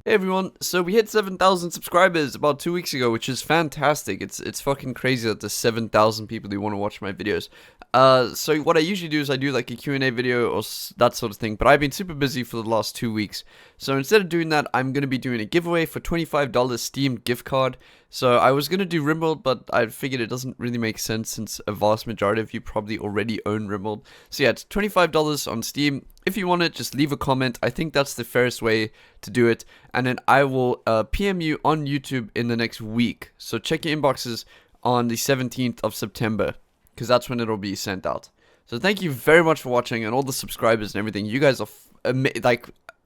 Hey everyone, so we hit 7,000 subscribers about 2 weeks ago, which is fantastic. It's fucking crazy that there's 7,000 people who want to watch my videos. So what I usually do is I do like a Q&A video or that sort of thing, but I've been super busy for the last 2 weeks. So instead of doing that, I'm going to be doing a giveaway for $25 Steam gift card. So I was going to do Rimworld, but I figured it doesn't really make sense since a vast majority of you probably already own Rimworld. So yeah, it's $25 on Steam. If you want it, just leave a comment. I think that's the fairest way to do it. And then I will PM you on YouTube in the next week. So check your inboxes on the 17th of September, because that's when it'll be sent out. So thank you very much for watching, and all the subscribers and everything. You guys are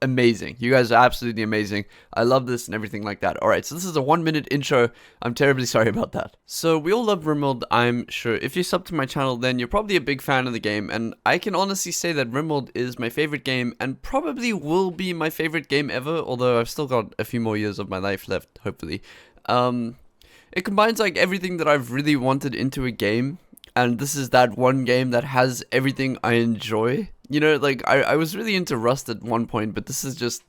amazing. You guys are absolutely amazing. I love this and everything like that. Alright, so this is a 1-minute intro. I'm terribly sorry about that. So we all love Rimworld, I'm sure. If you sub to my channel, then you're probably a big fan of the game, and I can honestly say that Rimworld is my favorite game, and probably will be my favorite game ever, although I've still got a few more years of my life left, hopefully. It combines like everything that I've really wanted into a game, and this is that one game that has everything I enjoy. You know, like I was really into Rust at one point, but this is just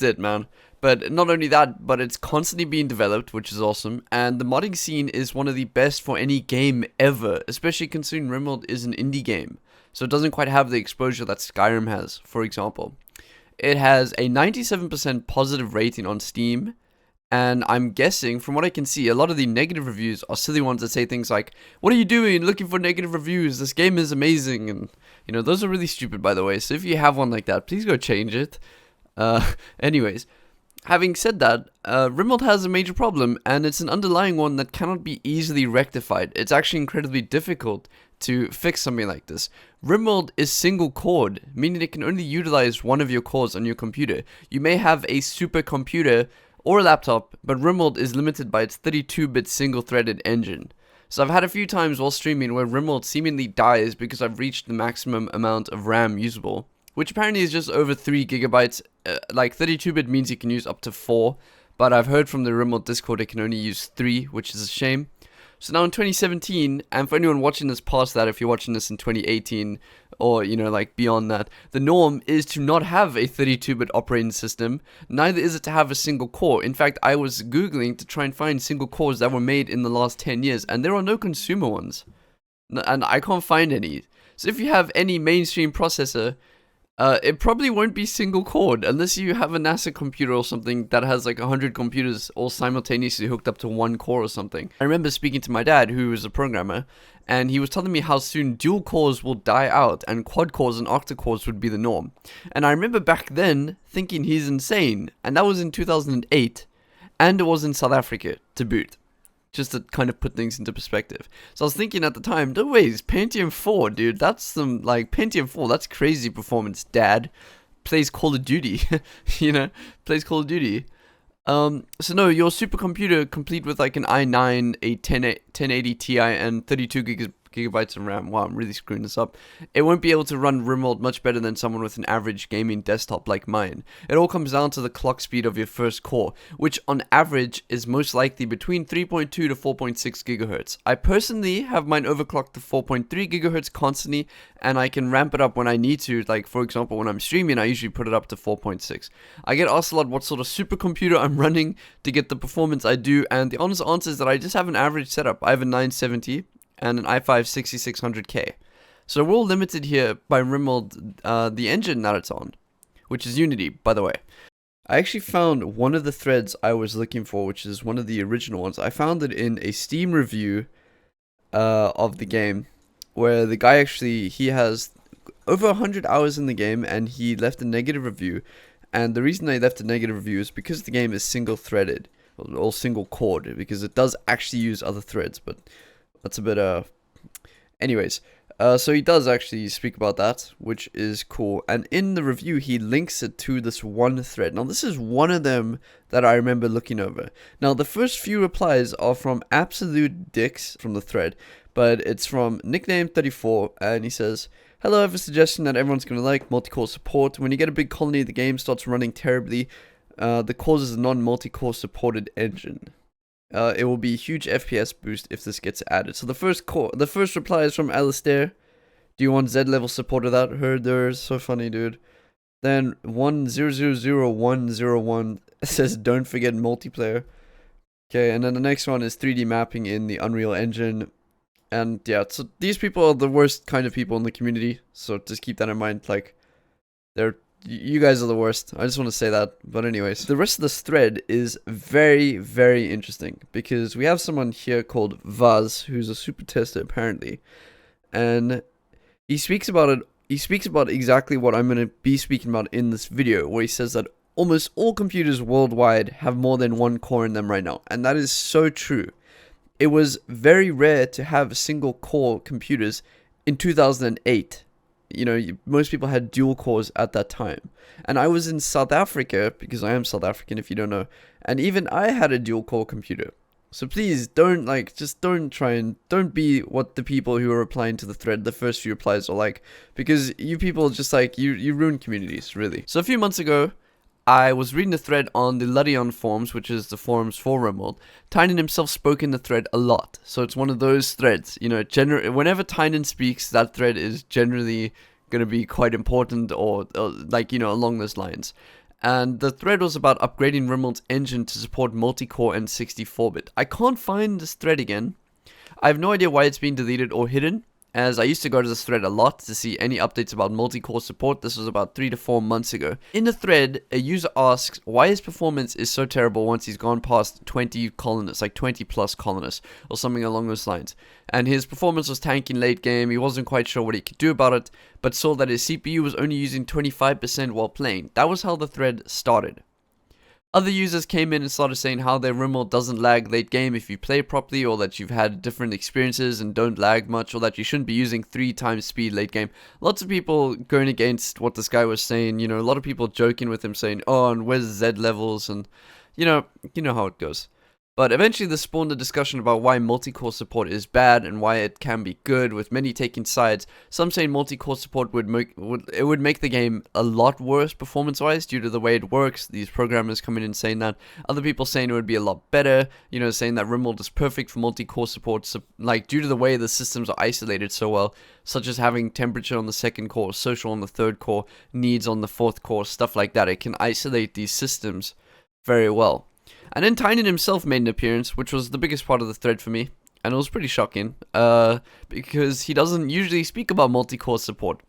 it, man. But not only that, but it's constantly being developed, which is awesome. And the modding scene is one of the best for any game ever, especially considering Rimworld is an indie game. So it doesn't quite have the exposure that Skyrim has, for example. It has a 97% positive rating on Steam. And I'm guessing, from what I can see, a lot of the negative reviews are silly ones that say things like, "What are you doing looking for negative reviews? This game is amazing." And, you know, those are really stupid, by the way. So if you have one like that, please go change it. Anyways, having said that, Rimworld has a major problem, and it's an underlying one that cannot be easily rectified. It's actually incredibly difficult to fix something like this. Rimworld is single cored, meaning it can only utilize one of your cores on your computer. You may have a supercomputer or a laptop, but Rimworld is limited by its 32-bit single-threaded engine. So I've had a few times while streaming where Rimworld seemingly dies because I've reached the maximum amount of RAM usable, which apparently is just over 3 gigabytes. Like 32-bit means you can use up to 4, but I've heard from the Rimworld Discord it can only use 3, which is a shame. So now in 2017, and for anyone watching this past that, if you're watching this in 2018 or, you know, like beyond that, the norm is to not have a 32-bit operating system. Neither is it to have a single core. In fact, I was Googling to try and find single cores that were made in the last 10 years, and there are no consumer ones. And I can't find any. So if you have any mainstream processor, it probably won't be single cored unless you have a NASA computer or something that has like 100 computers all simultaneously hooked up to one core or something. I remember speaking to my dad, who is a programmer, and he was telling me how soon dual cores will die out and quad cores and octa cores would be the norm. And I remember back then thinking he's insane, and that was in 2008, and it was in South Africa to boot. Just to kind of put things into perspective. So I was thinking at the time, no ways, Pentium 4, dude, that's some, like, Pentium 4, that's crazy performance, dad. Plays Call of Duty, you know, plays Call of Duty. So no, your supercomputer, complete with like an i9, a 1080 Ti, and 32 gigabytes of RAM. Wow, I'm really screwing this up. It won't be able to run Rimworld much better than someone with an average gaming desktop like mine. It all comes down to the clock speed of your first core, which on average is most likely between 3.2 to 4.6 gigahertz. I personally have mine overclocked to 4.3 gigahertz constantly, and I can ramp it up when I need to. Like, for example, when I'm streaming, I usually put it up to 4.6. I get asked a lot what sort of supercomputer I'm running to get the performance I do, and the honest answer is that I just have an average setup. I have a 970 and an i5 6600K. So we're all limited here by Rimworld, the engine that it's on, which is Unity, by the way. I actually found one of the threads I was looking for, which is one of the original ones. I found it in a Steam review of the game, where the guy actually, he has over 100 hours in the game, and he left a negative review. And the reason they left a negative review is because the game is single-threaded, or single-cored, because it does actually use other threads, but that's a bit, anyways, so he does actually speak about that, which is cool, and in the review, he links it to this one thread. Now, this is one of them that I remember looking over. Now, the first few replies are from absolute dicks from the thread, but it's from Nickname34, and he says, "Hello, I have a suggestion that everyone's going to like, multi-core support. When you get a big colony, the game starts running terribly. The cause is a non-multi-core supported engine. It will be a huge FPS boost if this gets added." So the first reply is from Alistair. "Do you want Z level support of that? Herder, so funny, dude. Then 10000101 says don't forget multiplayer. Okay, and then the next one is 3D mapping in the Unreal Engine. And yeah, so these people are the worst kind of people in the community, so just keep that in mind. Like, you guys are the worst. I just want to say that. But anyways, the rest of this thread is very, very interesting, because we have someone here called Vaz, who's a super tester apparently, and he speaks about it. He speaks about exactly what I'm going to be speaking about in this video, where he says that almost all computers worldwide have more than one core in them right now, and that is so true. It was very rare to have single core computers in 2008. You know, most people had dual cores at that time. And I was in South Africa, because I am South African if you don't know, and even I had a dual core computer. So please don't don't be what the people who are replying to the thread, the first few replies are like, because you people just you ruin communities, really. So a few months ago, I was reading a thread on the Ludion forums, which is the forums for Rimworld. Tynan himself spoke in the thread a lot, so it's one of those threads, you know, whenever Tynan speaks, that thread is generally going to be quite important, or like, you know, along those lines. And the thread was about upgrading Rimworld's engine to support multi-core and 64-bit. I can't find this thread again. I have no idea why it's been deleted or hidden, as I used to go to this thread a lot to see any updates about multi-core support. This was about 3 to 4 months ago. In the thread, a user asks why his performance is so terrible once he's gone past 20 colonists, like 20 plus colonists, or something along those lines. And his performance was tanking late game, he wasn't quite sure what he could do about it, but saw that his CPU was only using 25% while playing. That was how the thread started. Other users came in and started saying how their Rimworld doesn't lag late game if you play properly, or that you've had different experiences and don't lag much, or that you shouldn't be using 3 times speed late game. Lots of people going against what this guy was saying, you know, a lot of people joking with him saying, oh, and where's Z levels, and you know how it goes. But eventually this spawned a discussion about why multi-core support is bad and why it can be good, with many taking sides. Some saying multi-core support would make the game a lot worse performance-wise due to the way it works. These programmers coming in saying that. Other people saying it would be a lot better, you know, saying that Rimworld is perfect for multi-core support, so, like, due to the way the systems are isolated so well, such as having temperature on the 2nd core, social on the 3rd core, needs on the 4th core, stuff like that. It can isolate these systems very well. And then Tynan himself made an appearance, which was the biggest part of the thread for me, and it was pretty shocking, because he doesn't usually speak about multi-core support.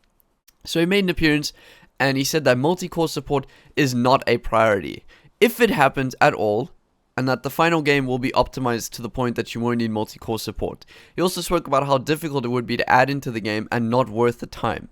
So he made an appearance, and he said that multi-core support is not a priority, if it happens at all, and that the final game will be optimized to the point that you won't need multi-core support. He also spoke about how difficult it would be to add into the game and not worth the time.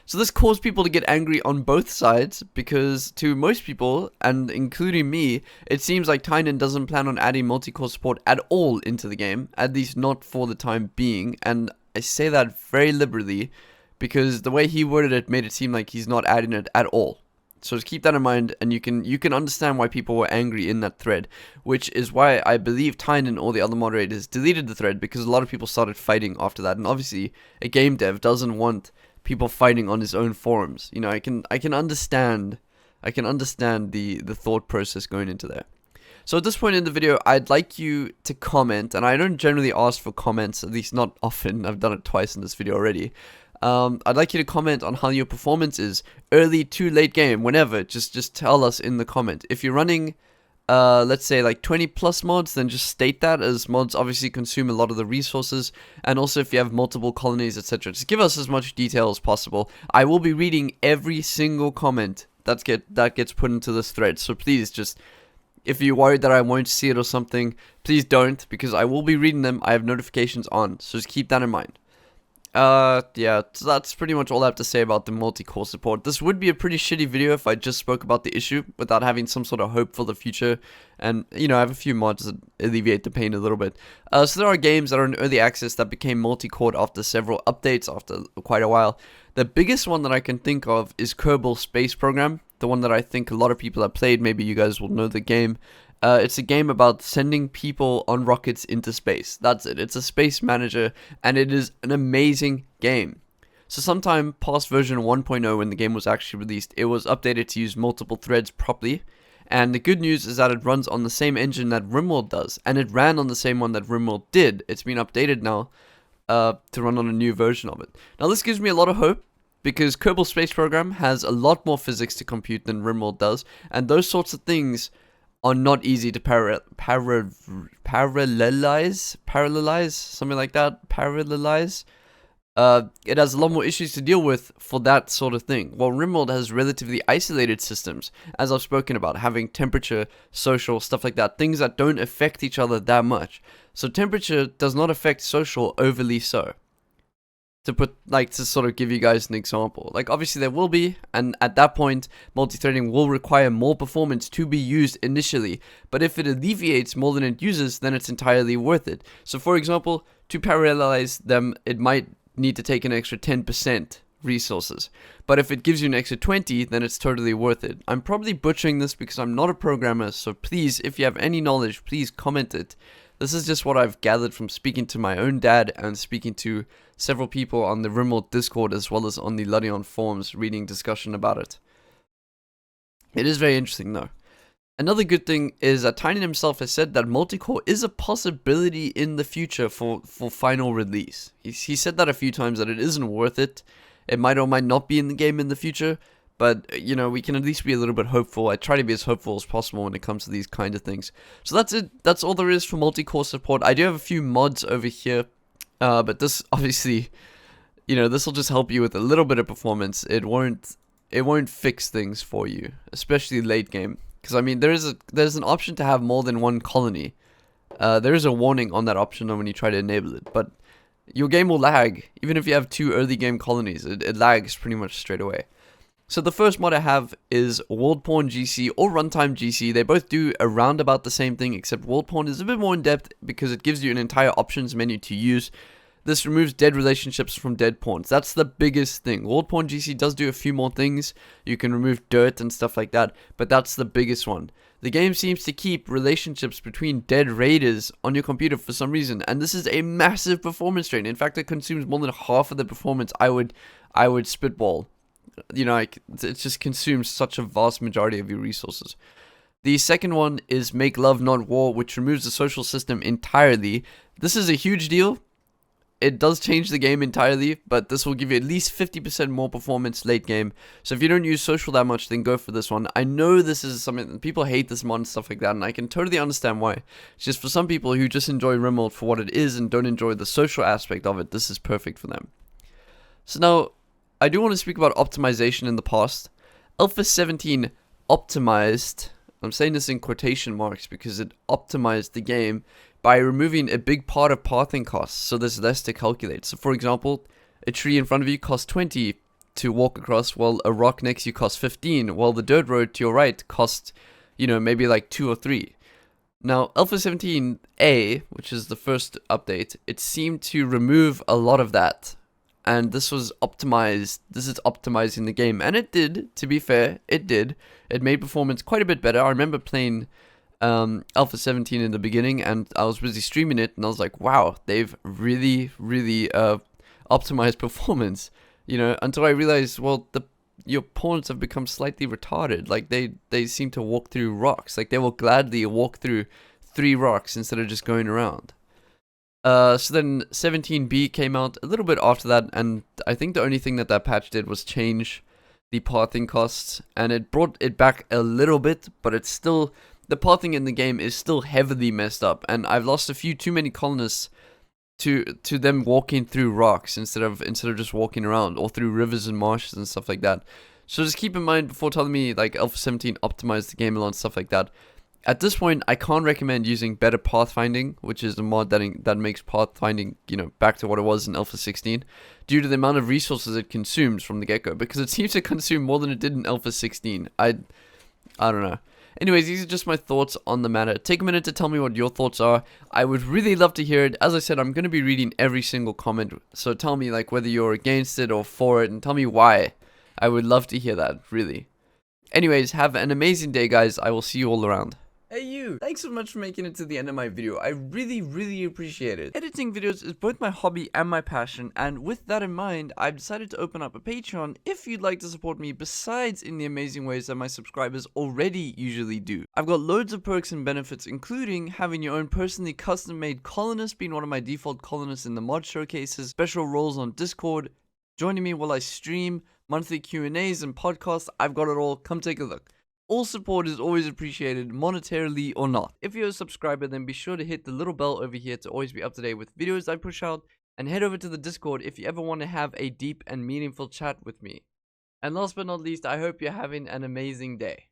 So this caused people to get angry on both sides, because to most people, and including me, it seems like Tynan doesn't plan on adding multi-core support at all into the game, at least not for the time being, and I say that very liberally, because the way he worded it made it seem like he's not adding it at all. So just keep that in mind, and you can understand why people were angry in that thread, which is why I believe Tynan or the other moderators deleted the thread, because a lot of people started fighting after that, and obviously a game dev doesn't want people fighting on his own forums. You know, I can understand the thought process going into there. So at this point in the video, I'd like you to comment, and I don't generally ask for comments, at least not often. I've done it twice in this video already. I'd like you to comment on how your performance is, early to late game, whenever. Just tell us in the comment. If you're running let's say like 20 plus mods, then just state that, as mods obviously consume a lot of the resources, and also if you have multiple colonies, etc. Just give us as much detail as possible. I will be reading every single comment that gets put into this thread, so please just, if you're worried that I won't see it or something, please don't, because I will be reading them. I have notifications on, so just keep that in mind. Yeah, so that's pretty much all I have to say about the multi-core support. This would be a pretty shitty video if I just spoke about the issue without having some sort of hope for the future. And, you know, I have a few mods that alleviate the pain a little bit. So there are games that are in early access that became multi-core after several updates, after quite a while. The biggest one that I can think of is Kerbal Space Program, the one that I think a lot of people have played. Maybe you guys will know the game. It's a game about sending people on rockets into space. That's it. It's a space manager, and it is an amazing game. So sometime past version 1.0, when the game was actually released, it was updated to use multiple threads properly. And the good news is that it runs on the same engine that Rimworld does, and it ran on the same one that Rimworld did. It's been updated now to run on a new version of it. Now this gives me a lot of hope, because Kerbal Space Program has a lot more physics to compute than Rimworld does, and those sorts of things are not easy to parallelize, something like that, parallelize. It has a lot more issues to deal with for that sort of thing. While Rimworld has relatively isolated systems, as I've spoken about, having temperature, social, stuff like that, things that don't affect each other that much. So temperature does not affect social overly so. To sort of give you guys an example. Like, obviously there will be, and at that point, multi-threading will require more performance to be used initially, but if it alleviates more than it uses, then it's entirely worth it. So for example, to parallelize them, it might need to take an extra 10% resources, but if it gives you an extra 20, then it's totally worth it. I'm probably butchering this because I'm not a programmer, so please, if you have any knowledge, please comment it. This is just what I've gathered from speaking to my own dad and speaking to several people on the Rimworld Discord as well as on the Ludion forums, reading discussion about it. It is very interesting though. Another good thing is that Tynan himself has said that multicore is a possibility in the future for final release. He said that a few times, that it isn't worth it. It might or might not be in the game in the future, but, you know, we can at least be a little bit hopeful. I try to be as hopeful as possible when it comes to these kind of things. So that's it. That's all there is for multi-core support. I do have a few mods over here, but this obviously, you know, this will just help you with a little bit of performance. It won't fix things for you, especially late game. Because, I mean, there's an option to have more than one colony. There is a warning on that option when you try to enable it, but your game will lag. Even if you have 2 early game colonies, it lags pretty much straight away. So the first mod I have is World Porn GC or Runtime GC. They both do around about the same thing, except World Porn is a bit more in depth because it gives you an entire options menu to use. This removes dead relationships from dead pawns. That's the biggest thing. World Porn GC does do a few more things. You can remove dirt and stuff like that, but that's the biggest one. The game seems to keep relationships between dead raiders on your computer for some reason, and this is a massive performance drain. In fact, it consumes more than half of the performance I would spitball. You know, like, it just consumes such a vast majority of your resources. The second one is Make Love Not War, which removes the social system entirely. This is a huge deal. It does change the game entirely, but this will give you at least 50% more performance late game. So if you don't use social that much, then go for this one. I know this is something, people hate this mod and stuff like that, and I can totally understand why. It's just for some people who just enjoy Rimworld for what it is and don't enjoy the social aspect of it, this is perfect for them. So now, I do want to speak about optimization in the past. Alpha 17 optimized, I'm saying this in quotation marks because it optimized the game by removing a big part of pathing costs, so there's less to calculate. So for example, a tree in front of you costs 20 to walk across, while a rock next to you costs 15, while the dirt road to your right costs, you know, maybe like 2 or 3. Now, Alpha 17A, which is the first update, it seemed to remove a lot of that. And this was optimized. This is optimizing the game. And it did, to be fair, it did. It made performance quite a bit better. I remember playing Alpha 17 in the beginning, and I was busy streaming it, and I was like, wow, they've really optimized performance. You know, until I realized, well, your pawns have become slightly retarded. Like, they seem to walk through rocks. Like, they will gladly walk through 3 rocks instead of just going around. So then 17B came out a little bit after that, and I think the only thing that patch did was change the pathing costs, and it brought it back a little bit, but it's still, the pathing in the game is still heavily messed up, and I've lost a few too many colonists to them walking through rocks instead of just walking around, or through rivers and marshes and stuff like that. So just keep in mind before telling me like Alpha 17 optimized the game a lot and stuff like that. At this point, I can't recommend using better pathfinding, which is the mod that makes pathfinding, you know, back to what it was in Alpha 16, due to the amount of resources it consumes from the get-go, because it seems to consume more than it did in Alpha 16. I don't know. Anyways, these are just my thoughts on the matter. Take a minute to tell me what your thoughts are. I would really love to hear it. As I said, I'm going to be reading every single comment, so tell me like whether you're against it or for it, and tell me why. I would love to hear that, really. Anyways, have an amazing day, guys. I will see you all around. Hey you! Thanks so much for making it to the end of my video. I really appreciate it. Editing videos is both my hobby and my passion, and with that in mind, I've decided to open up a Patreon if you'd like to support me besides in the amazing ways that my subscribers already usually do. I've got loads of perks and benefits, including having your own personally custom made colonist, being one of my default colonists in the mod showcases, special roles on Discord, joining me while I stream, monthly Q&As and podcasts. I've got it all. Come take a look. All support is always appreciated, monetarily or not. If you're a subscriber, then be sure to hit the little bell over here to always be up to date with videos I push out, and head over to the Discord if you ever want to have a deep and meaningful chat with me. And last but not least, I hope you're having an amazing day.